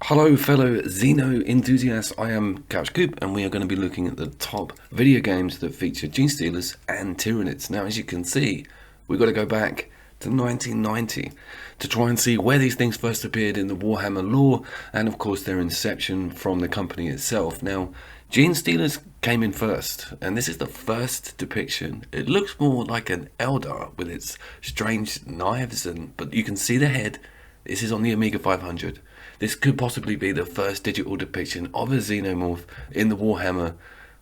Hello fellow Xeno enthusiasts, I am Couch Coop and we are going to be looking at the top video games that feature Gene Stealers and Tyranids. Now as you can see, we've got to go back to 1990 to try and see where these things first appeared in the Warhammer lore and of course their inception from the company itself. Now Gene Stealers came in first and this is the first depiction. It looks more like an Eldar with its strange knives, but you can see the head. This is on the Amiga 500. This could possibly be the first digital depiction of a xenomorph in the Warhammer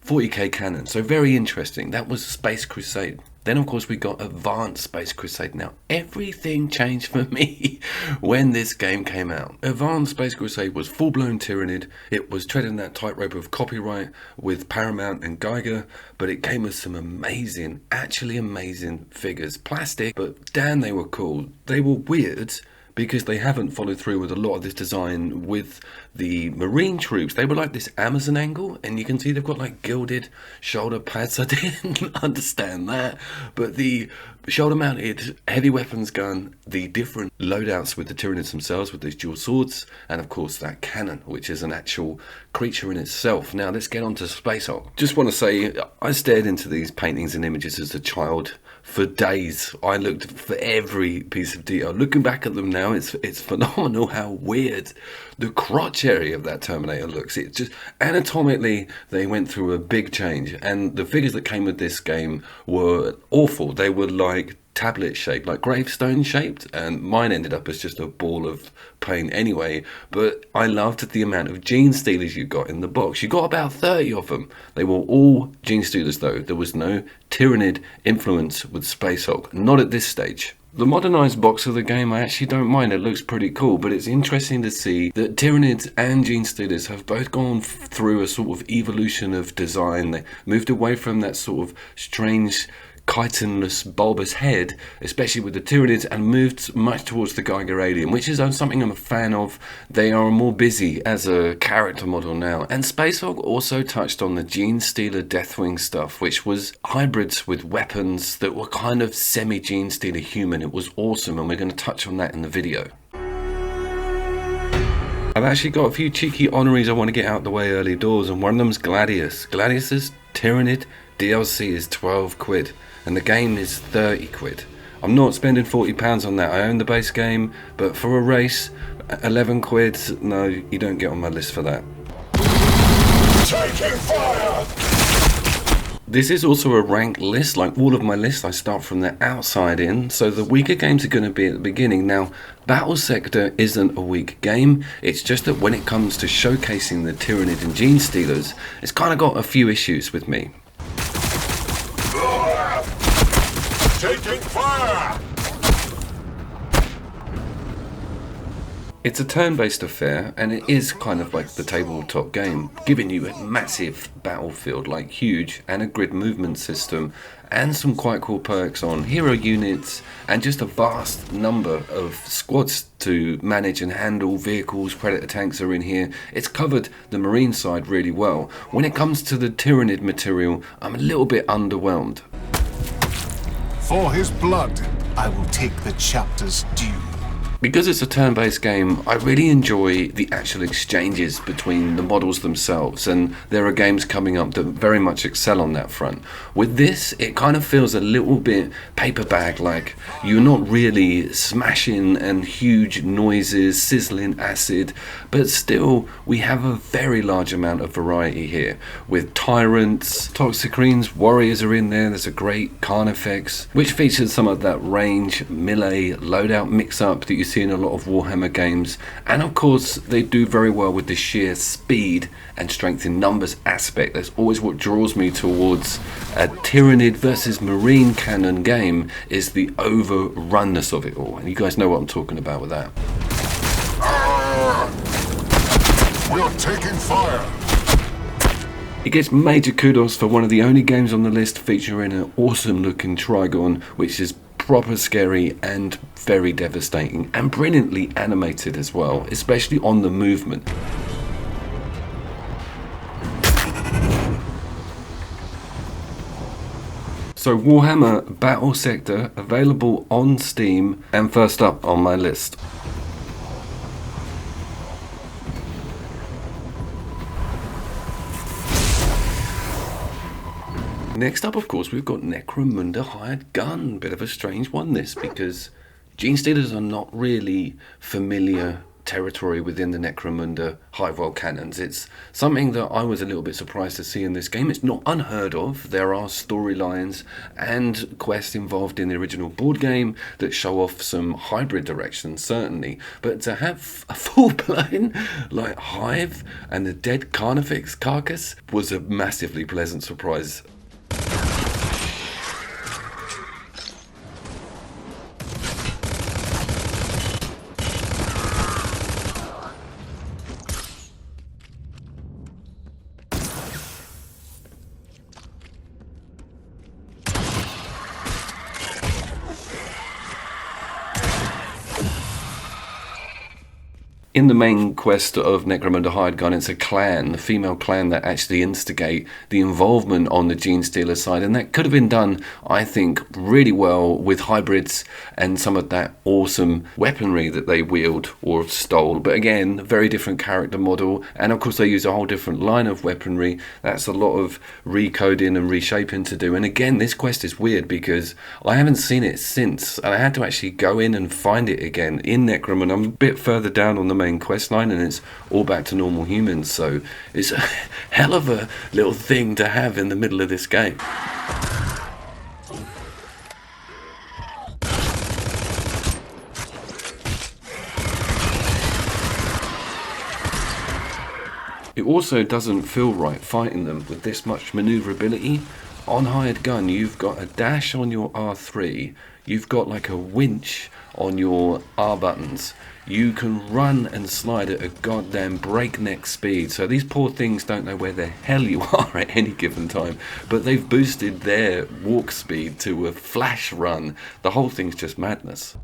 40k canon. So very interesting. That was Space Crusade. Then of course we got Advanced Space Crusade. Now everything changed for me when this game came out. Advanced Space Crusade was full-blown Tyranid. It was treading that tightrope of copyright with Paramount and Geiger, but it came with some amazing, actually amazing figures. Plastic, but damn they were cool. They were weird, because they haven't followed through with a lot of this design with the Marine troops. They were like this Amazon angle, and you can see they've got like gilded shoulder pads. I didn't understand that, but the shoulder mounted heavy weapons gun, the different loadouts with the Tyranids themselves with these dual swords, and of course that cannon, which is an actual creature in itself. Now let's get on to Space Hulk. Just want to say, I stared into these paintings and images as a child for days. I looked for every piece of detail. Looking back at them now, it's phenomenal how weird the crotch area of that Terminator looks. It just anatomically they went through a big change, and the figures that came with this game were awful. They were like tablet shaped, like gravestone shaped, and mine ended up as just a ball of paint anyway. But I loved the amount of Gene Stealers you got in the box. You got about 30 of them. They were all Gene Stealers though. There was no Tyranid influence with Space Hulk, not at this stage. The modernised box of the game I actually don't mind. It looks pretty cool, but it's interesting to see that Tyranids and Gene Stealers have both gone through a sort of evolution of design. They moved away from that sort of strange chitinless bulbous head, especially with the Tyranids, and moved much towards the Geiger alien, which is something I'm a fan of. They are more busy as a character model now. And Space Hulk also touched on the Gene Stealer Deathwing stuff, which was hybrids with weapons that were kind of semi-Gene Stealer human. It was awesome, and we're going to touch on that in the video. I've actually got a few cheeky honoraries I want to get out the way early doors, and one of them's Gladius. Gladius's Tyranid Dlc is 12 quid. And the game is 30 quid. I'm not spending £40 on that. I own the base game, but for a race, 11 quid, no, you don't get on my list for that. Taking fire! This is also a ranked list. Like all of my lists, I start from the outside in, so the weaker games are going to be at the beginning. Now, Battle Sector isn't a weak game, it's just that when it comes to showcasing the Tyranid and Gene Stealers, it's kind of got a few issues with me. Taking fire! It's a turn-based affair, and it is kind of like the tabletop game, giving you a massive battlefield, like huge, and a grid movement system, and some quite cool perks on hero units, and just a vast number of squads to manage and handle. Vehicles, Predator tanks are in here. It's covered the Marine side really well. When it comes to the Tyranid material, I'm a little bit underwhelmed. For his blood, I will take the chapter's due. Because it's a turn-based game, I really enjoy the actual exchanges between the models themselves, and there are games coming up that very much excel on that front. With this, it kind of feels a little bit paper bag, like you're not really smashing and huge noises, sizzling acid, but still we have a very large amount of variety here, with tyrants, toxicrines, warriors are in there. There's a great Carnifex, which features some of that range, melee, loadout mix-up that you see in a lot of Warhammer games, and of course they do very well with the sheer speed and strength in numbers aspect. That's always what draws me towards a Tyranid versus Marine canon game, is the overrunness of it all, and you guys know what I'm talking about with that. We're taking fire! It gets major kudos for one of the only games on the list featuring an awesome looking Trigon, which is proper scary and very devastating, and brilliantly animated as well, especially on the movement. So Warhammer Battle Sector, available on Steam, and first up on my list. Next up, of course, we've got Necromunda Hired Gun. Bit of a strange one, this, because Gene Stealers are not really familiar territory within the Necromunda high-vol canons. It's something that I was a little bit surprised to see in this game. It's not unheard of. There are storylines and quests involved in the original board game that show off some hybrid directions, certainly. But to have a full-blown like hive and the dead Carnifex carcass was a massively pleasant surprise. In the main quest of Necromunda Hired Gun, it's a clan, the female clan, that actually instigate the involvement on the Gene Stealer side, and that could have been done, I think, really well with hybrids and some of that awesome weaponry that they wield or stole. But again, very different character model, and of course they use a whole different line of weaponry. That's a lot of recoding and reshaping to do. And again, this quest is weird because I haven't seen it since, and I had to actually go in and find it again in Necromunda. I'm a bit further down on the main quest line, and it's all back to normal humans, so it's a hell of a little thing to have in the middle of this game. It also doesn't feel right fighting them with this much maneuverability. On Hired Gun, you've got a dash on your R3, you've got like a winch on your R buttons. You can run and slide at a goddamn breakneck speed. So these poor things don't know where the hell you are at any given time. But they've boosted their walk speed to a flash run. The whole thing's just madness.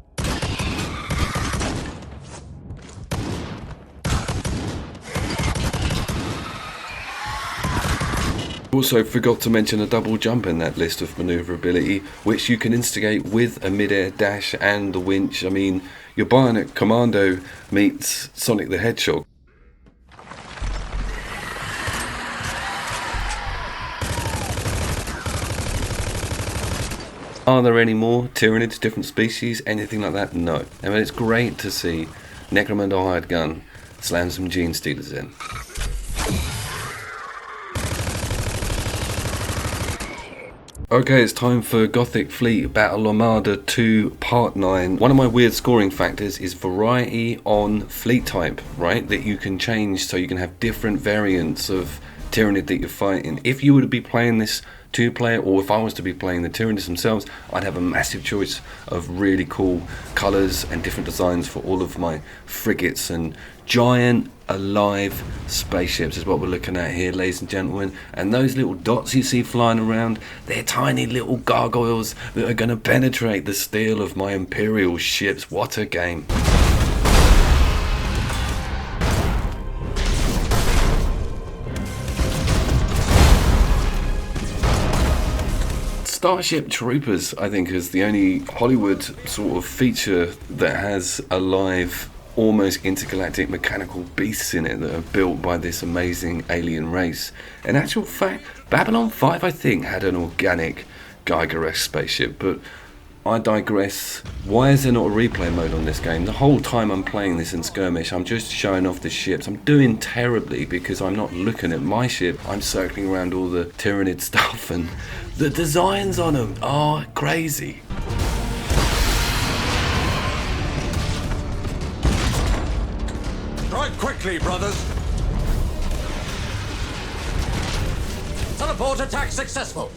Also forgot to mention a double jump in that list of maneuverability, which you can instigate with a mid-air dash and the winch. I mean, your Bionic Commando meets Sonic the Hedgehog. Are there any more Tyranids, different species, anything like that? No. I mean, it's great to see Necromunda Hired Gun slam some Gene Stealers in. Okay, it's time for Gothic Fleet Battle Armada 2 Part 9. One of my weird scoring factors is variety on fleet type, right? That you can change so you can have different variants of Tyranid that you're fighting. If you were to be playing this two-player, or if I was to be playing the Tyranids themselves, I'd have a massive choice of really cool colours and different designs for all of my frigates and giant alive spaceships is what we're looking at here, ladies and gentlemen. And those little dots you see flying around, they're tiny little gargoyles that are going to penetrate the steel of my Imperial ships. What a game. Starship Troopers, I think, is the only Hollywood sort of feature that has a live, almost intergalactic mechanical beasts in it that are built by this amazing alien race. In actual fact, Babylon 5, I think, had an organic Gyger-esque spaceship, but I digress. Why is there not a replay mode on this game? The whole time I'm playing this in skirmish, I'm just showing off the ships. I'm doing terribly because I'm not looking at my ship. I'm circling around all the Tyranid stuff, and the designs on them are crazy. Right quickly, brothers. Teleport attack successful.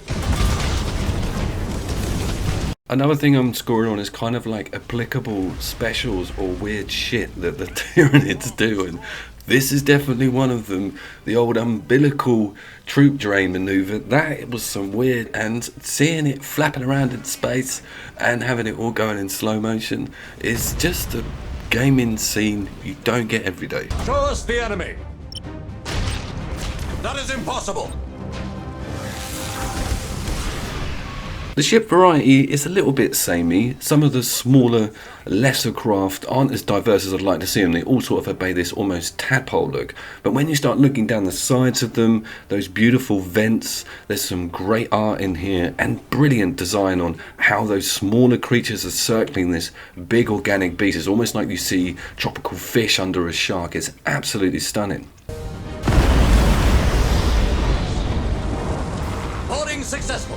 Another thing I'm scoring on is kind of like applicable specials or weird shit that the Tyranids do, and this is definitely one of them. The old umbilical troop drain maneuver, that was some weird, and seeing it flapping around in space and having it all going in slow motion is just a gaming scene you don't get every day. Show us the enemy. That is impossible. The ship variety is a little bit samey. Some of the smaller, lesser craft aren't as diverse as I'd like to see them. They all sort of obey this almost tadpole look. But when you start looking down the sides of them, those beautiful vents, there's some great art in here and brilliant design on how those smaller creatures are circling this big organic beast. It's almost like you see tropical fish under a shark. It's absolutely stunning. Boarding successful.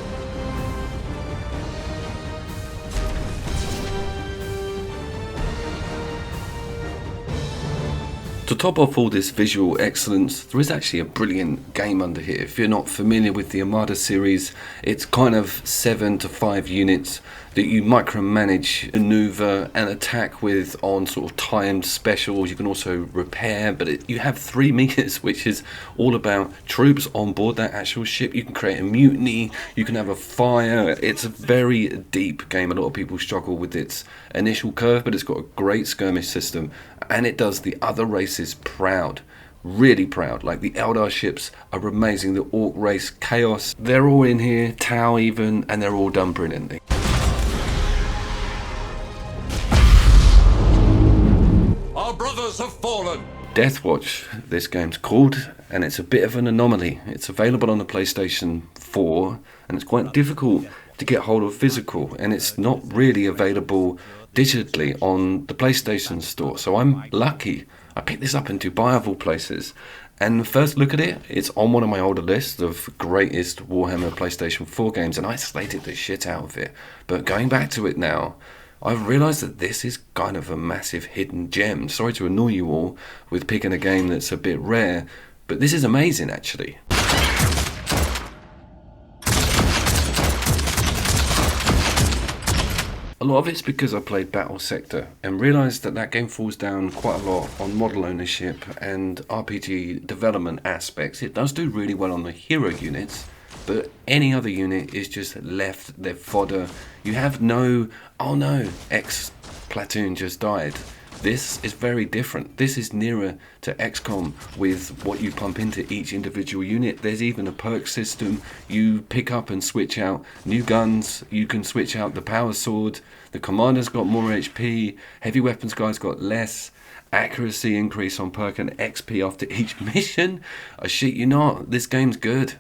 To top off all this visual excellence, there is actually a brilliant game under here. If you're not familiar with the Armada series, it's kind of 7 to 5 units that you micromanage, maneuver and attack with on sort of timed specials. You can also repair, but you have 3 meters, which is all about troops on board that actual ship. You can create a mutiny, you can have a fire. It's a very deep game. A lot of people struggle with its initial curve, but it's got a great skirmish system and it does the other races proud. Really proud. Like the Eldar ships are amazing, the Orc race, Chaos, they're all in here, Tau even, and they're all done brilliantly. Our brothers have fallen. Deathwatch, this game's called, and it's a bit of an anomaly. It's available on the PlayStation 4 and it's quite difficult to get hold of physical, and it's not really available digitally on the PlayStation Store. So I'm lucky. I picked this up in Dubai of all places, and the first look at it, it's on one of my older lists of greatest Warhammer PlayStation 4 games, and I slated the shit out of it. But going back to it now, I've realised that this is kind of a massive hidden gem. Sorry to annoy you all with picking a game that's a bit rare, but this is amazing actually. A lot of it's because I played Battle Sector and realised that that game falls down quite a lot on model ownership and RPG development aspects. It does do really well on the hero units, but any other unit is just left their fodder. You have no, oh no, X platoon just died. This is very different. This is nearer to XCOM with what you pump into each individual unit. There's even a perk system. You pick up and switch out new guns. You can switch out the power sword. The commander's got more HP. Heavy weapons guy's got less. Accuracy increase on perk and XP after each mission. I shit you not, this game's good.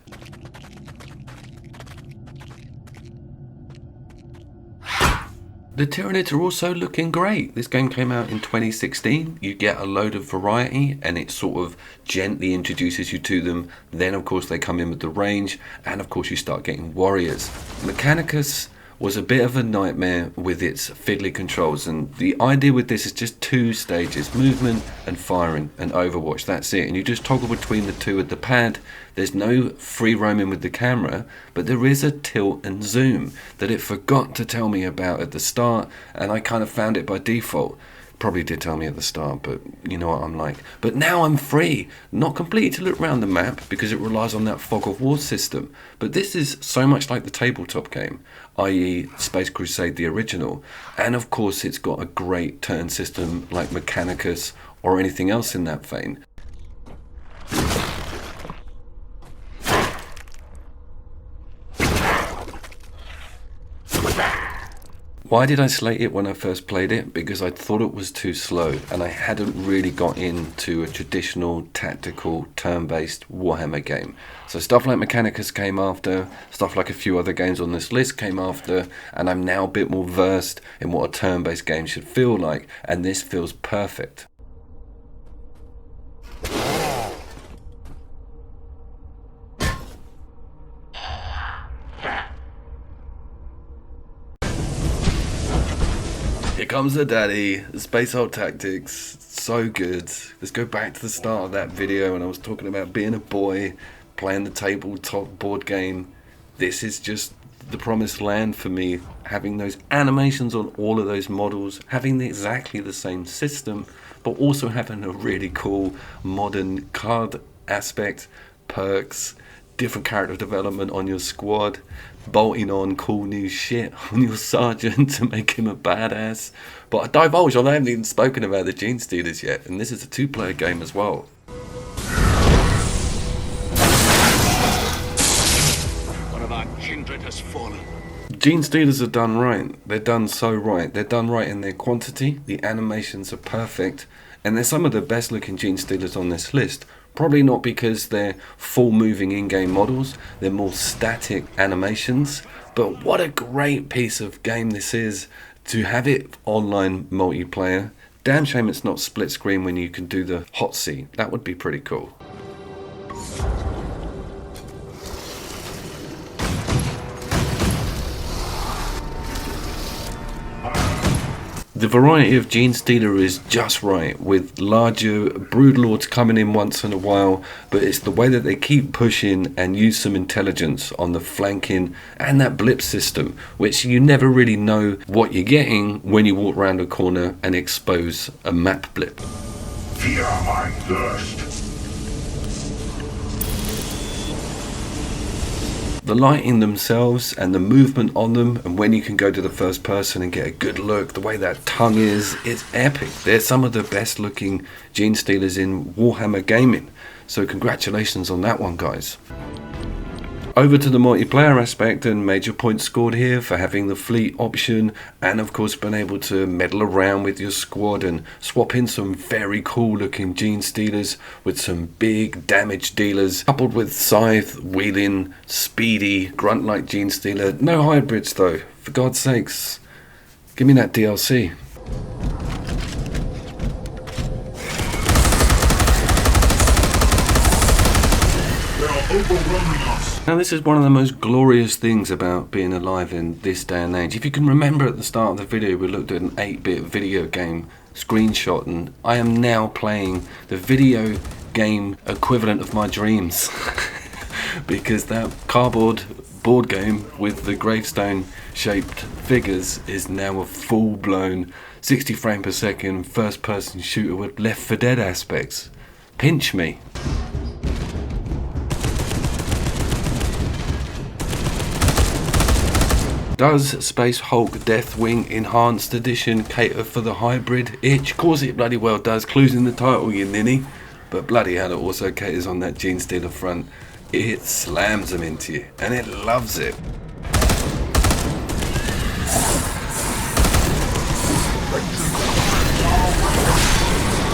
The Tyranids are also looking great. This game came out in 2016. You get a load of variety and it sort of gently introduces you to them. Then of course they come in with the range, and of course you start getting warriors. Mechanicus was a bit of a nightmare with its fiddly controls, and the idea with this is just 2 stages, movement and firing and Overwatch, that's it, and you just toggle between the 2 with the pad. There's no free roaming with the camera, but there is a tilt and zoom that it forgot to tell me about at the start, and I kind of found it by default. Probably did tell me at the start, but you know what I'm like. But now I'm free, not completely to look around the map because it relies on that fog of war system. But this is so much like the tabletop game, i.e. Space Crusade the original. And of course it's got a great turn system like Mechanicus or anything else in that vein. Why did I slate it when I first played it? Because I thought it was too slow and I hadn't really got into a traditional tactical turn-based Warhammer game. So stuff like Mechanicus came after, stuff like a few other games on this list came after, and I'm now a bit more versed in what a turn-based game should feel like, and this feels perfect. Here comes the daddy, Space Hulk Tactics, so good. Let's go back to the start of that video when I was talking about being a boy, playing the tabletop board game. This is just the promised land for me, having those animations on all of those models, having exactly the same system, but also having a really cool modern card aspect, perks, different character development on your squad, bolting on cool new shit on your sergeant to make him a badass. But I divulge, I haven't even spoken about the Gene Stealers yet, and this is a 2-player game as well. One of our kindred has fallen. Gene Stealers are done right. They're done so right. They're done right in their quantity. The animations are perfect. And they're some of the best looking Gene Stealers on this list. Probably not because they're full moving in-game models. They're more static animations. But what a great piece of game this is to have it online multiplayer. Damn shame it's not split screen when you can do the hot seat. That would be pretty cool. The variety of Gene Stealer is just right, with larger broodlords coming in once in a while, but it's the way that they keep pushing and use some intelligence on the flanking and that blip system, which you never really know what you're getting when you walk around a corner and expose a map blip. Fear my thirst. The lighting themselves and the movement on them, and when you can go to the first person and get a good look, the way that tongue is, it's epic. They're some of the best looking Gene Stealers in Warhammer gaming. So congratulations on that one, guys. Over to the multiplayer aspect, and major points scored here for having the fleet option, and of course being able to meddle around with your squad and swap in some very cool looking Gene Stealers with some big damage dealers, coupled with scythe, wheeling, speedy, grunt like Gene Stealer. No hybrids though, for God's sakes. Give me that DLC. Overwhelming us. Now this is one of the most glorious things about being alive in this day and age. If you can remember at the start of the video we looked at an 8-bit video game screenshot, and I am now playing the video game equivalent of my dreams. Because that cardboard board game with the gravestone shaped figures is now a full-blown 60 frame per second first person shooter with Left 4 Dead aspects. Pinch me. Does Space Hulk Deathwing Enhanced Edition cater for the hybrid itch? Of course it bloody well does. Clues in the title, you ninny. But bloody hell, it also caters on that Gene Stealer front. It slams them into you, and it loves it.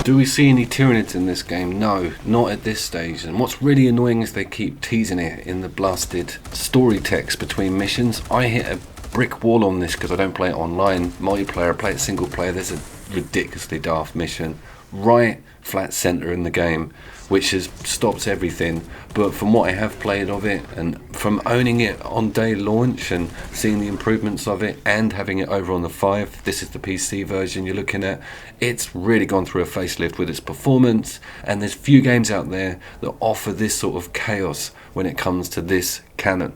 Do we see any Tyranids in this game? No, not at this stage. And what's really annoying is they keep teasing it in the blasted story text between missions. I hit a brick wall on this because I don't play it online multiplayer. I play it single player. There's a ridiculously daft mission right flat center in the game, which has stopped everything. But from what I have played of it, and from owning it on day launch and seeing the improvements of it, and having it over on the 5, this is the PC version you're looking at, it's really gone through a facelift with its performance, and there's few games out there that offer this sort of chaos when it comes to this canon.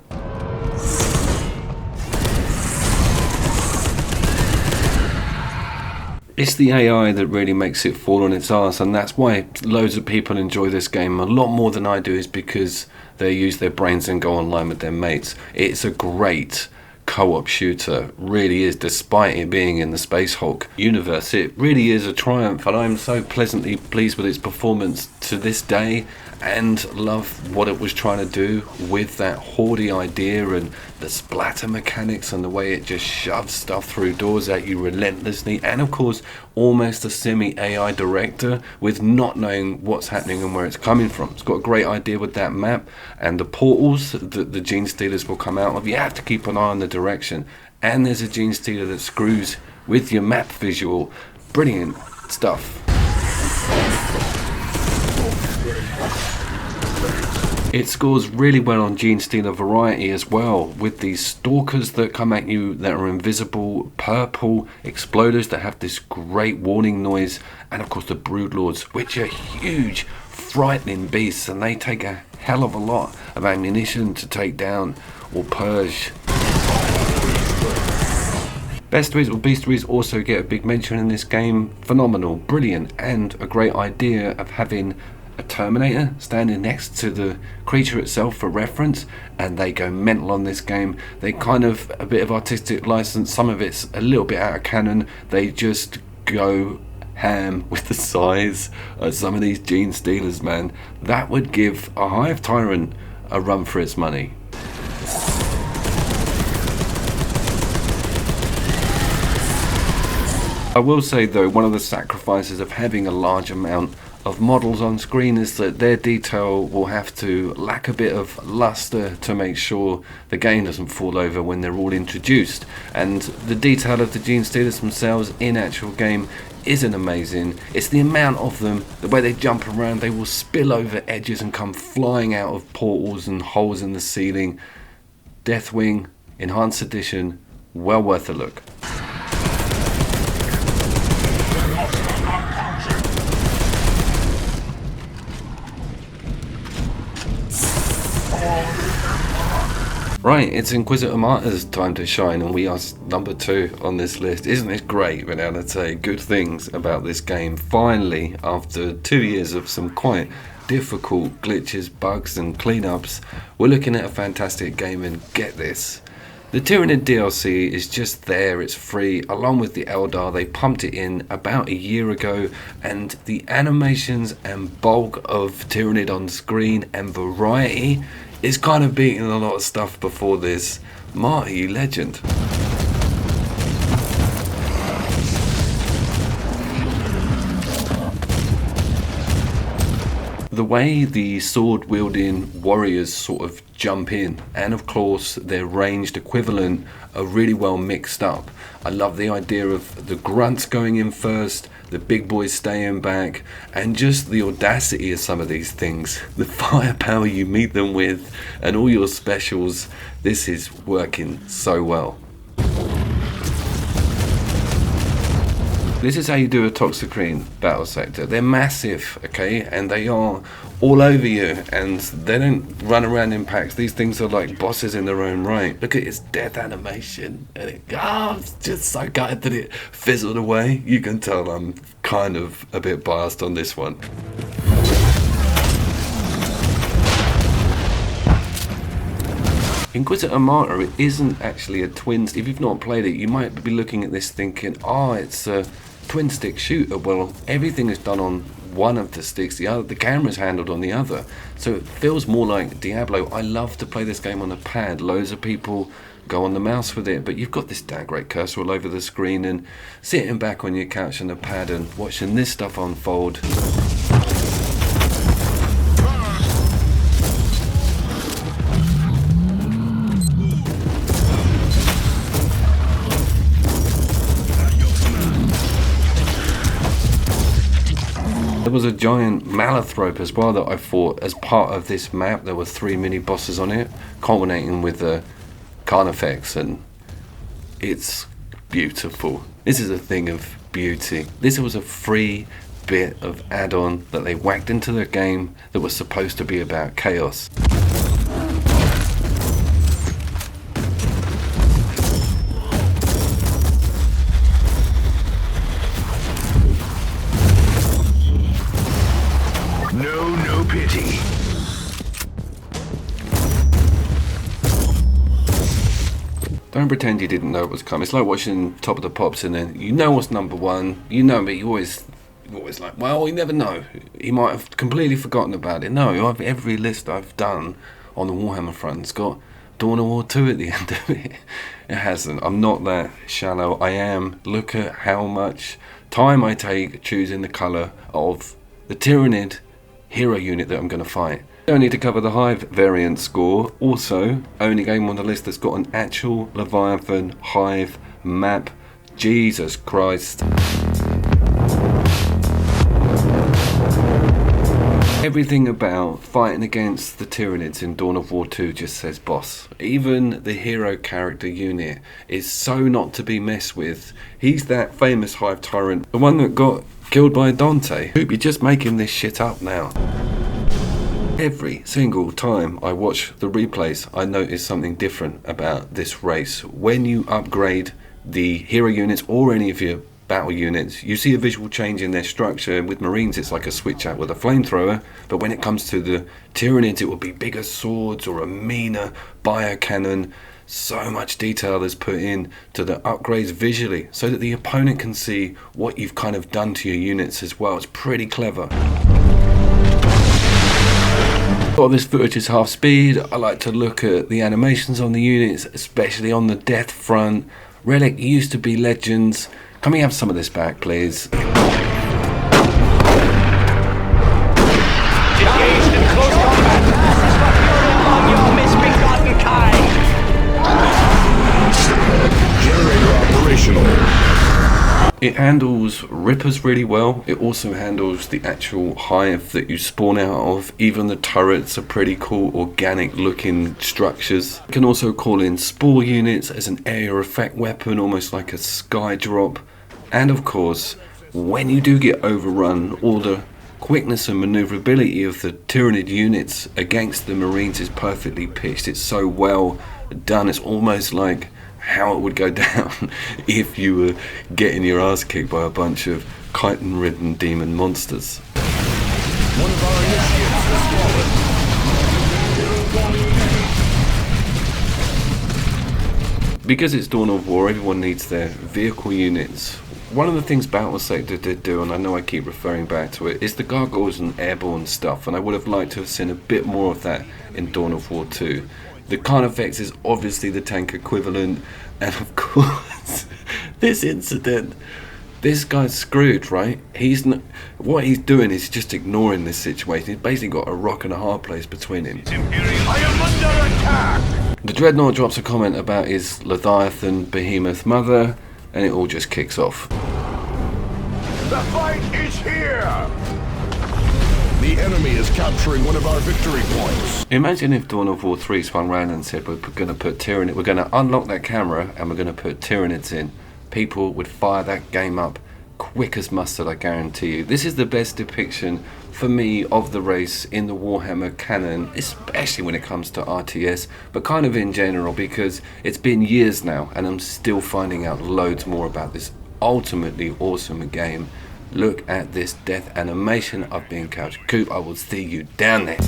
It's the AI that really makes it fall on its arse, and that's why loads of people enjoy this game a lot more than I do, is because they use their brains and go online with their mates. It's a great co-op shooter, really is, despite it being in the Space Hulk universe. It really is a triumph, and I'm so pleasantly pleased with its performance to this day, and love what it was trying to do with that Hordy idea and the splatter mechanics and the way it just shoves stuff through doors at you relentlessly, and of course almost a semi-AI director with not knowing what's happening and where it's coming from. It's got a great idea with that map and the portals that the Gene Stealers will come out of. You have to keep an eye on the direction, and there's a Gene Stealer that screws with your map visual. Brilliant stuff. It scores really well on Gene Stealer variety as well, with these stalkers that come at you that are invisible, purple exploders that have this great warning noise, and of course the broodlords, which are huge, frightening beasts, and they take a hell of a lot of ammunition to take down or purge. Bestiaries or beasteries also get a big mention in this game. Phenomenal, brilliant, and a great idea of having a Terminator standing next to the creature itself for reference, and they go mental on this game. They kind of a bit of artistic license, some of it's a little bit out of canon. They just go ham with the size of some of these Gene Stealers, man. That would give a Hive Tyrant a run for its money. I will say though, one of the sacrifices of having a large amount of models on screen is that their detail will have to lack a bit of luster to make sure the game doesn't fall over when they're all introduced. And the detail of the Gene Stealers themselves in actual game isn't amazing. It's the amount of them, the way they jump around, they will spill over edges and come flying out of portals and holes in the ceiling. Deathwing Enhanced Edition, well worth a look. Right, it's Inquisitor Martyr's time to shine, and we are number 2 on this list. Isn't it great when I say good things about this game? Finally, after 2 years of some quite difficult glitches, bugs and cleanups, we're looking at a fantastic game, and get this. The Tyranid DLC is just there, it's free, along with the Eldar. They pumped it in about a year ago, and the animations and bulk of Tyranid on screen and variety is kind of beating a lot of stuff before this. Marty, legend. The way the sword-wielding warriors sort of jump in, and of course their ranged equivalent, are really well mixed up. I love the idea of the grunts going in first, the big boys staying back, and just the audacity of some of these things. The firepower you meet them with, and all your specials. This is working so well. This is how you do a Toxicrene battle sector. They're massive, okay, and they are all over you, and they don't run around in packs. These things are like bosses in their own right. Look at its death animation, and it's just so gutted that it fizzled away. You can tell I'm kind of a bit biased on this one. Inquisitor Martyr isn't actually a twin. If you've not played it, you might be looking at this thinking, it's a twin stick shooter. Well, everything is done on one of the sticks, the camera's handled on the other, so it feels more like Diablo. I love to play this game on a pad. Loads of people go on the mouse with it, but you've got this damn great cursor all over the screen, and sitting back on your couch on a pad and watching this stuff unfold. There was a giant Malathrop as well that I fought as part of this map. There were 3 mini bosses on it, culminating with the Carnifex, and it's beautiful. This is a thing of beauty. This was a free bit of add-on that they whacked into the game that was supposed to be about chaos. No pity. Don't pretend you didn't know it was coming. It's like watching Top of the Pops, and then you know what's number 1. You know, but you always like, well, you never know. He might have completely forgotten about it. No, every list I've done on the Warhammer front's got Dawn of War 2 at the end of it. It hasn't. I'm not that shallow. I am. Look at how much time I take choosing the colour of the Tyranid hero unit that I'm going to fight. Don't need to cover the Hive variant score. Also, only game on the list that's got an actual Leviathan Hive map. Jesus Christ. Everything about fighting against the Tyranids in Dawn of War 2 just says boss. Even the hero character unit is so not to be messed with. He's that famous Hive Tyrant, the one that got killed by Dante. Hope you're just making this shit up now. Every single time I watch the replays, I notice something different about this race. When you upgrade the hero units or any of your battle units, you see a visual change in their structure. With Marines, it's like a switch out with a flamethrower, but when it comes to the Tyranids, it will be bigger swords or a meaner biocannon. So much detail is put in to the upgrades visually so that the opponent can see what you've kind of done to your units as well. It's pretty clever. A lot of this footage is half speed. I like to look at the animations on the units, especially on the death front. Relic used to be Legends. Can we have some of this back, please? Engaged in close combat. Among your misbegotten kind. Generator operational. It handles Rippers really well. It also handles the actual hive that you spawn out of. Even the turrets are pretty cool, organic looking structures. It can also call in spore units as an area effect weapon, almost like a sky drop. And of course, when you do get overrun, all the quickness and maneuverability of the Tyranid units against the Marines is perfectly pitched. It's so well done. It's almost like how it would go down if you were getting your ass kicked by a bunch of chitin-ridden demon monsters. One of our initiates has fallen. Because it's Dawn of War, everyone needs their vehicle units. One of the things Battle Sector did do, and I know I keep referring back to it, is the gargoyles and airborne stuff, and I would have liked to have seen a bit more of that in Dawn of War 2. The Carnifex is obviously the tank equivalent, and of course, this incident, this guy's screwed, right? What he's doing is just ignoring this situation. He's basically got a rock and a hard place between him. I am under attack! The Dreadnought drops a comment about his Leviathan behemoth mother, and it all just kicks off. The fight is here! The enemy is capturing one of our victory points. Imagine if Dawn of War 3 swung round and said we're going to put Tyranid, we're going to unlock that camera and we're going to put Tyranids in. People would fire that game up quick as mustard, I guarantee you. This is the best depiction for me of the race in the Warhammer canon, especially when it comes to RTS, but kind of in general, because it's been years now and I'm still finding out loads more about this ultimately awesome game. Look at this death animation. I've been Couch Coop. I will see you down there.